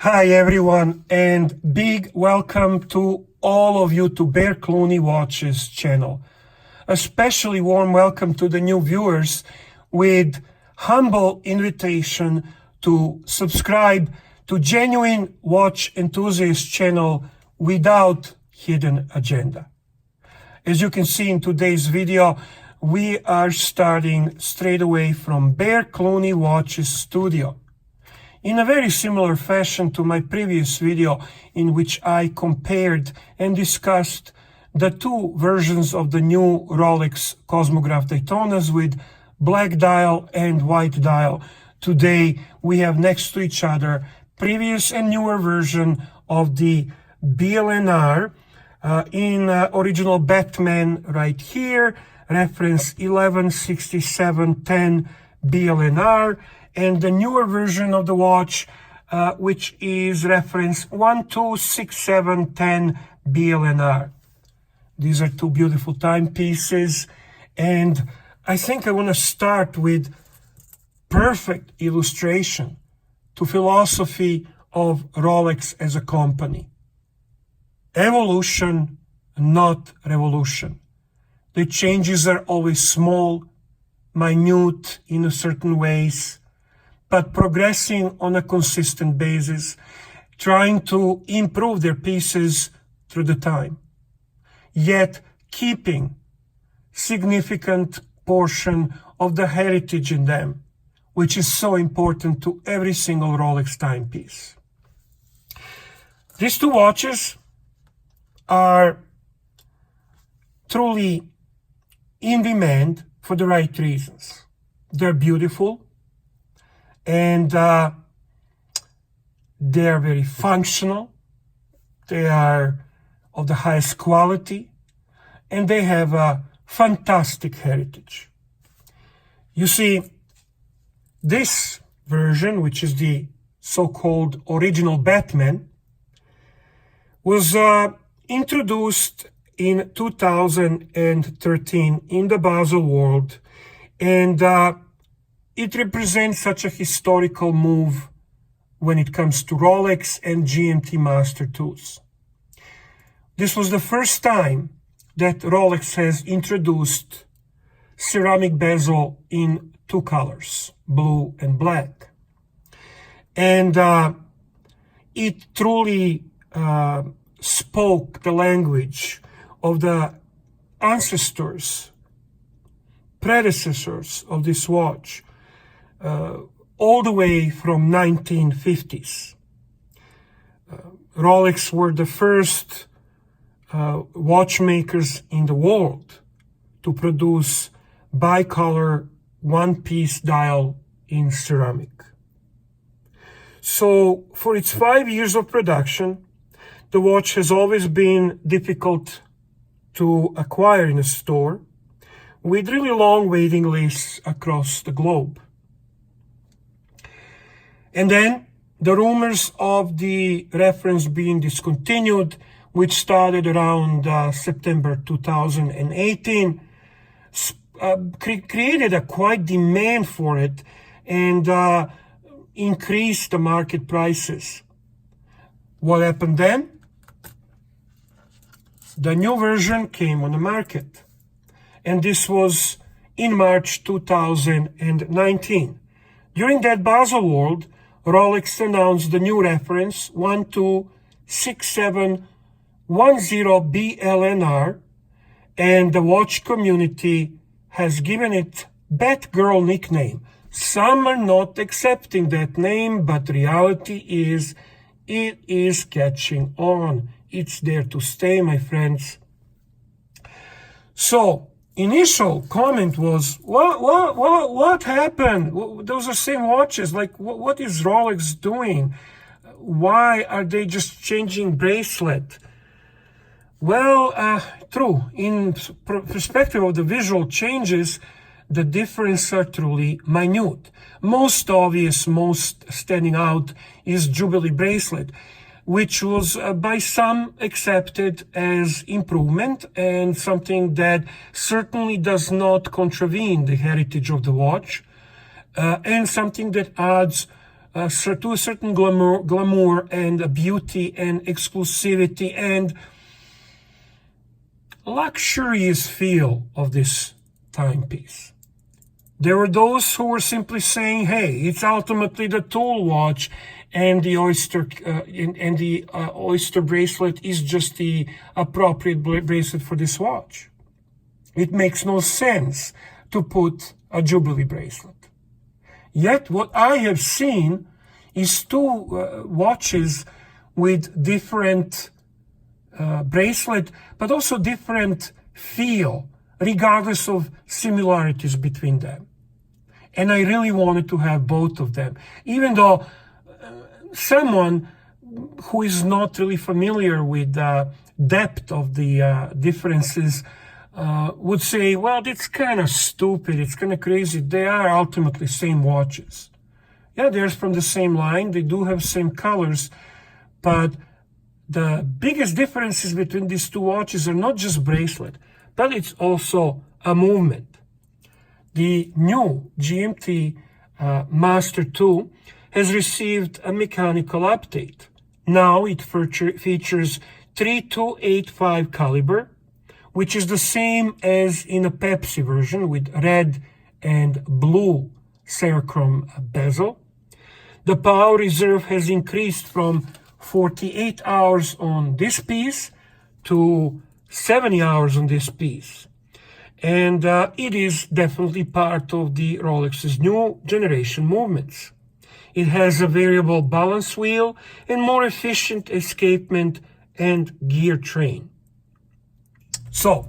Hi everyone, and big welcome to all of you to Bear Clooney Watches channel. Especially warm welcome to the new viewers with humble invitation to subscribe to Genuine Watch Enthusiast channel without hidden agenda. As you can see in today's video, we are starting straight away from Bear Clooney Watches studio. In a very similar fashion to my previous video in which I compared and discussed the two versions of the new Rolex Cosmograph Daytonas with black dial and white dial. Today we have next to each other previous and newer version of the BLNR in original Batman right here, reference 116710 BLNR, and the newer version of the watch, which is reference 126710 BLNR. These are two beautiful timepieces, and I think I want to start with perfect illustration to philosophy of Rolex as a company. Evolution, not revolution. The changes are always small, minute in a certain ways, but progressing on a consistent basis, trying to improve their pieces through the time, yet keeping significant portion of the heritage in them, which is so important to every single Rolex timepiece. These two watches are truly in demand for the right reasons. They're beautiful, and they are very functional, they are of the highest quality, and they have a fantastic heritage. You see, this version, which is the so-called original Batman, was introduced in 2013 in the Basel world, and it represents such a historical move when it comes to Rolex and GMT-Master tools. This was the first time that Rolex has introduced ceramic bezel in two colors, blue and black. And it truly spoke the language of the ancestors, predecessors of this watch, all the way from 1950s. Rolex were the first watchmakers in the world to produce bicolor one-piece dial in ceramic. So for its 5 years of production, the watch has always been difficult to acquire in a store, with really long waiting lists across the globe. And then the rumors of the reference being discontinued, which started around September 2018, created a quite demand for it and increased the market prices. What happened then? The new version came on the market, and this was in March 2019. During that Basel world, Rolex announced the new reference 126710 BLNR, and the watch community has given it Batgirl nickname. Some are not accepting that name, but reality is it is catching on. It's there to stay, my friends. So initial comment was, what happened? Those are same watches. Like, what is Rolex doing? Why are they just changing bracelet? Well, true. In perspective of the visual changes, the differences are truly minute. Most obvious, most standing out is Jubilee bracelet, which was by some accepted as improvement and something that certainly does not contravene the heritage of the watch, and something that adds to a certain glamour and a beauty and exclusivity and luxurious feel of this timepiece. There were those who were simply saying, hey, it's ultimately the tool watch, and the oyster oyster bracelet is just the appropriate bracelet for this watch. It makes no sense to put a Jubilee bracelet. Yet what I have seen is two watches with different bracelet, but also different feel, regardless of similarities between them. And I really wanted to have both of them, even though someone who is not really familiar with the depth of the differences would say, well, it's kind of stupid, it's kind of crazy. They are ultimately same watches. Yeah, they're from the same line, they do have same colors, but the biggest differences between these two watches are not just bracelet, but it's also a movement. The new GMT-Master 2 has received a mechanical update. Now it features 3285 caliber, which is the same as in a Pepsi version with red and blue Serichrome bezel. The power reserve has increased from 48 hours on this piece to 70 hours on this piece. And it is definitely part of the Rolex's new generation movements. It has a variable balance wheel and more efficient escapement and gear train. So,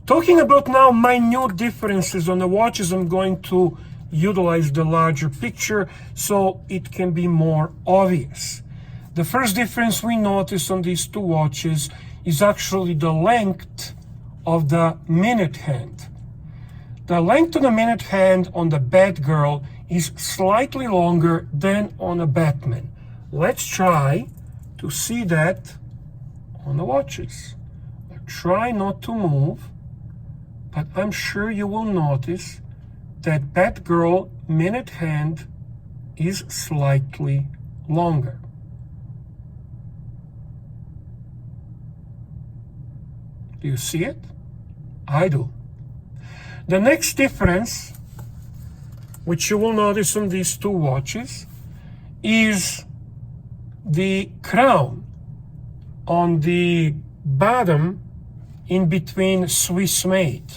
talking about now minute differences on the watches, I'm going to utilize the larger picture so it can be more obvious. The first difference we notice on these two watches is actually the length of the minute hand. The length of the minute hand on the Batgirl is slightly longer than on a Batman. Let's try to see that on the watches. I'll try not to move, but I'm sure you will notice that Batgirl minute hand is slightly longer. Do you see it? I do. The next difference, which you will notice on these two watches, is the crown on the bottom in between Swiss made.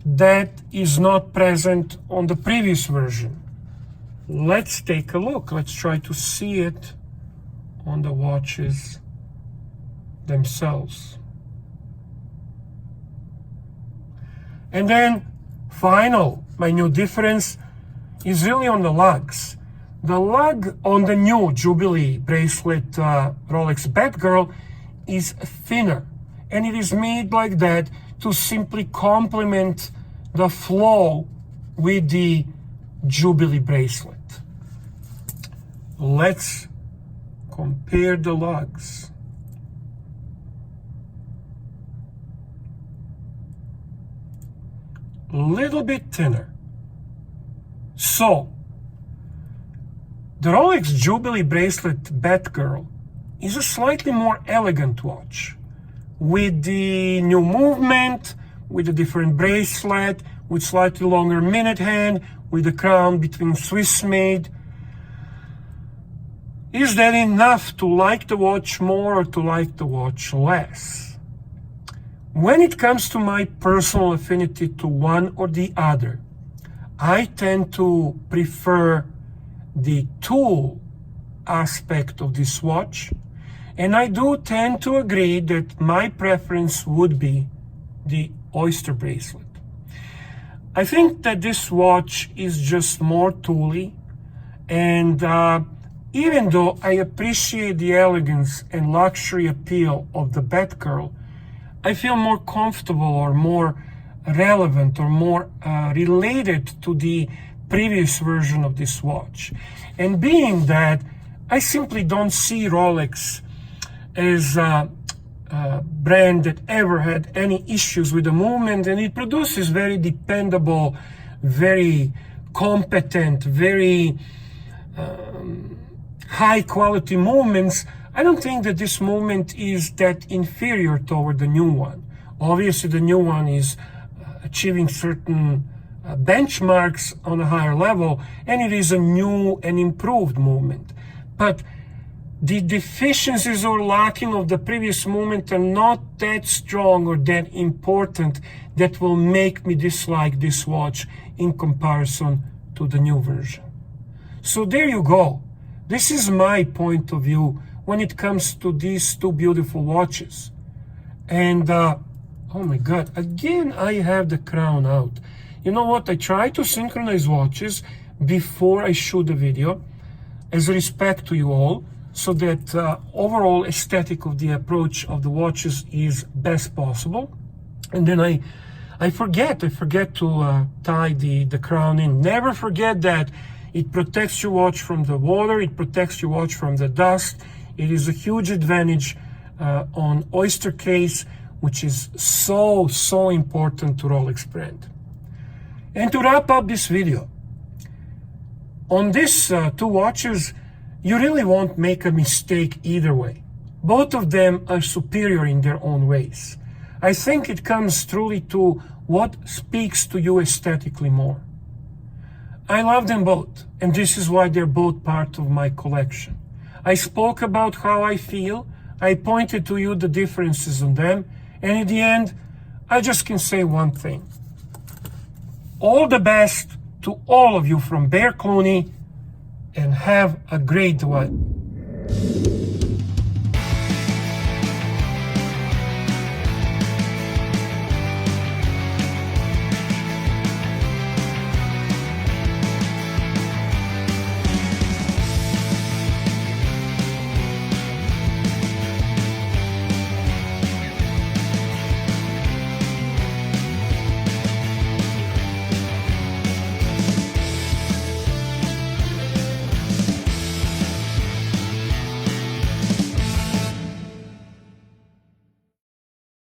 That is not present on the previous version. Let's take a look. Let's try to see it on the watches themselves. And then, my new difference is really on the lugs. The lug on the new Jubilee bracelet Rolex Batgirl is thinner, and it is made like that to simply complement the flow with the Jubilee bracelet. Let's compare the lugs. Little bit thinner. So, the Rolex Jubilee bracelet Batgirl is a slightly more elegant watch with the new movement, with a different bracelet, with slightly longer minute hand, with the crown between Swiss made. Is that enough to like the watch more or to like the watch less? When it comes to my personal affinity to one or the other, I tend to prefer the tool aspect of this watch, and I do tend to agree that my preference would be the oyster bracelet. I think that this watch is just more tooly, and even though I appreciate the elegance and luxury appeal of the Batgirl, I feel more comfortable or more relevant or more related to the previous version of this watch. And being that I simply don't see Rolex as a brand that ever had any issues with the movement, and it produces very dependable, very competent, very high quality movements, I don't think that this movement is that inferior toward the new one. Obviously, the new one is achieving certain benchmarks on a higher level, and it is a new and improved movement. But the deficiencies or lacking of the previous movement are not that strong or that important that will make me dislike this watch in comparison to the new version. So there you go. This is my point of view when it comes to these two beautiful watches. And oh my God, again I have the crown out. You know what? I try to synchronize watches before I shoot the video as respect to you all, so that overall aesthetic of the approach of the watches is best possible. And then I forget to tie the crown in. Never forget that. It protects your watch from the water, it protects your watch from the dust. It is a huge advantage on oyster case, which is so important to Rolex brand. And to wrap up this video, on these two watches, you really won't make a mistake either way. Both of them are superior in their own ways. I think it comes truly to what speaks to you aesthetically more. I love them both, and this is why they're both part of my collection. I spoke about how I feel, I pointed to you the differences on them, and in the end, I just can say one thing. All the best to all of you from Bear Clooney, and have a great one.